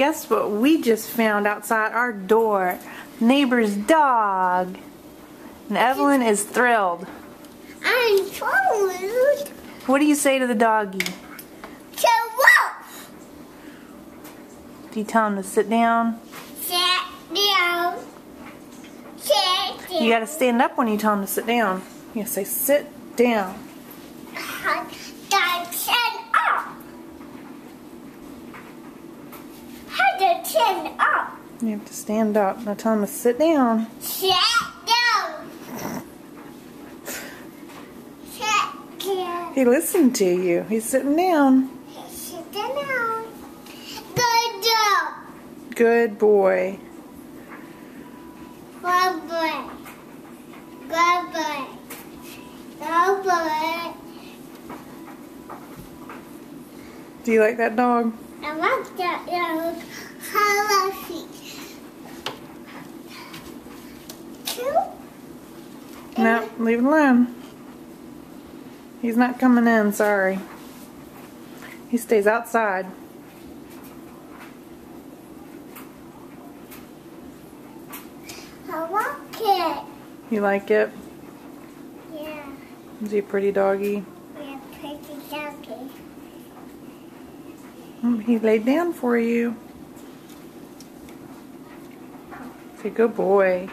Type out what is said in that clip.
guess what we just found outside our door? Neighbor's dog. And Evelyn is thrilled. I'm thrilled. What do you say to the doggy? Do you tell him to sit down? Sit down. Sit down. You gotta stand up when you tell him to sit down. You say sit down. Chin up. How to chin up? You have to stand up. Now tell him to sit down. Sit down. Sit down. He listened to you. He's sitting down. Sit down. Good job. Good boy. Good boy. Good boy. Good boy. Do you like that dog? I like that dog. How was he? No, leave it alone. He's not coming in, sorry. He stays outside. I like it. You like it? Yeah. Is he a pretty doggy? Yeah, pretty doggy. He laid down for you. He's a good boy.